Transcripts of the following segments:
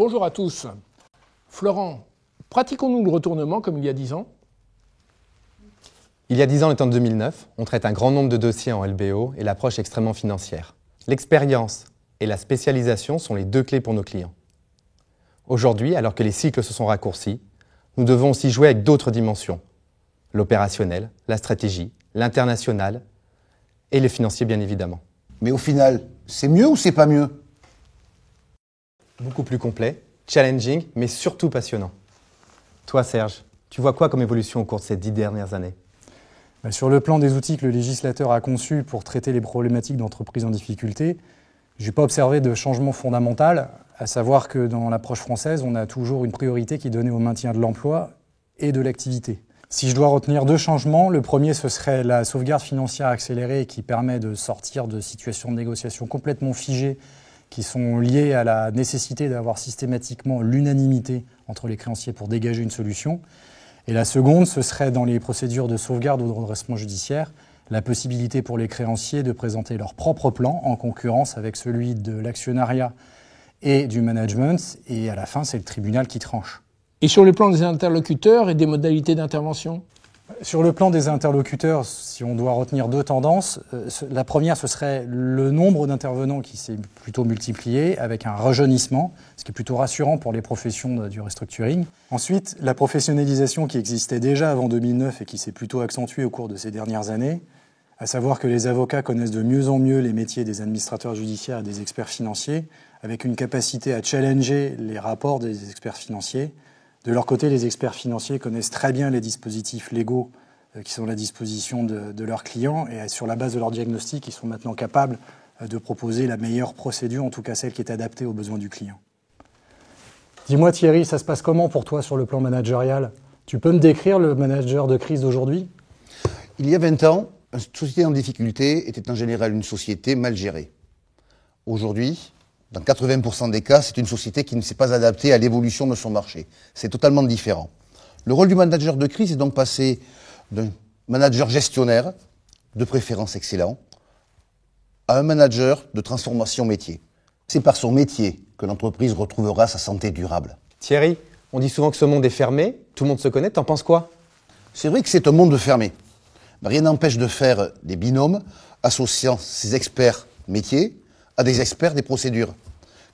Bonjour à tous. Florent, pratiquons-nous le retournement comme il y a 10 ans? Il y a 10 ans, on est en 2009, on traite un grand nombre de dossiers en LBO et l'approche est extrêmement financière. L'expérience et la spécialisation sont les deux clés pour nos clients. Aujourd'hui, alors que les cycles se sont raccourcis, nous devons aussi jouer avec d'autres dimensions. L'opérationnel, la stratégie, l'international et le financier bien évidemment. Mais au final, c'est mieux ou c'est pas mieux? Beaucoup plus complet, challenging, mais surtout passionnant. Toi Serge, tu vois quoi comme évolution au cours de ces 10 dernières années? Sur le plan des outils que le législateur a conçus pour traiter les problématiques d'entreprises en difficulté, je n'ai pas observé de changement fondamental, à savoir que dans l'approche française, on a toujours une priorité qui est donnée au maintien de l'emploi et de l'activité. Si je dois retenir 2 changements, le premier, ce serait la sauvegarde financière accélérée qui permet de sortir de situations de négociation complètement figées qui sont liées à la nécessité d'avoir systématiquement l'unanimité entre les créanciers pour dégager une solution. Et la seconde, ce serait dans les procédures de sauvegarde ou de redressement judiciaire, la possibilité pour les créanciers de présenter leur propre plan en concurrence avec celui de l'actionnariat et du management. Et à la fin, c'est le tribunal qui tranche. Et sur le plan des interlocuteurs et des modalités d'intervention? Sur le plan des interlocuteurs, si on doit retenir 2 tendances, la première, ce serait le nombre d'intervenants qui s'est plutôt multiplié avec un rajeunissement, ce qui est plutôt rassurant pour les professions du restructuring. Ensuite, la professionnalisation qui existait déjà avant 2009 et qui s'est plutôt accentuée au cours de ces dernières années, à savoir que les avocats connaissent de mieux en mieux les métiers des administrateurs judiciaires et des experts financiers, avec une capacité à challenger les rapports des experts financiers. De leur côté, les experts financiers connaissent très bien les dispositifs légaux qui sont à la disposition de leurs clients et sur la base de leur diagnostic, ils sont maintenant capables de proposer la meilleure procédure, en tout cas celle qui est adaptée aux besoins du client. Dis-moi Thierry, ça se passe comment pour toi sur le plan managérial? Tu peux me décrire le manager de crise d'aujourd'hui? Il y a 20 ans, une société en difficulté était en général une société mal gérée. Aujourd'hui, dans 80% des cas, c'est une société qui ne s'est pas adaptée à l'évolution de son marché. C'est totalement différent. Le rôle du manager de crise est donc passé d'un manager gestionnaire, de préférence excellent, à un manager de transformation métier. C'est par son métier que l'entreprise retrouvera sa santé durable. Thierry, on dit souvent que ce monde est fermé, tout le monde se connaît, t'en penses quoi? C'est vrai que c'est un monde fermé. Mais rien n'empêche de faire des binômes associant ces experts métiers à des experts des procédures,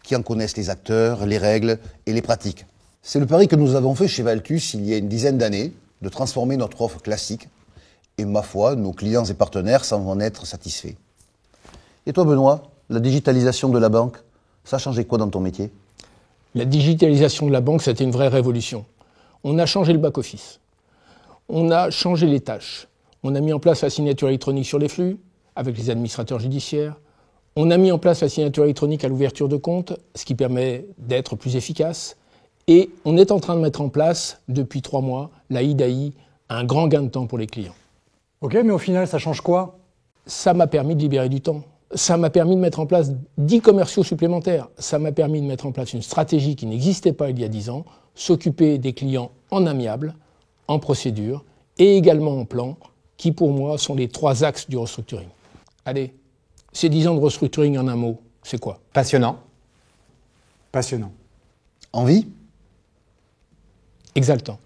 qui en connaissent les acteurs, les règles et les pratiques. C'est le pari que nous avons fait chez Valtus il y a une dizaine d'années, de transformer notre offre classique, et ma foi, nos clients et partenaires s'en vont être satisfaits. Et toi Benoît, la digitalisation de la banque, ça a changé quoi dans ton métier? La digitalisation de la banque, c'était une vraie révolution. On a changé le back-office. On a changé les tâches. On a mis en place la signature électronique sur les flux, avec les administrateurs judiciaires. On a mis en place la signature électronique à l'ouverture de compte, ce qui permet d'être plus efficace. Et on est en train de mettre en place, depuis 3 mois, la IDAI, un grand gain de temps pour les clients. Ok, mais au final, ça change quoi? Ça m'a permis de libérer du temps. Ça m'a permis de mettre en place 10 commerciaux supplémentaires. Ça m'a permis de mettre en place une stratégie qui n'existait pas il y a 10 ans, s'occuper des clients en amiable, en procédure et également en plan, qui pour moi sont les 3 axes du restructuring. Allez, ces 10 ans de restructuring en un mot, c'est quoi? Passionnant. Passionnant. Envie? Exaltant.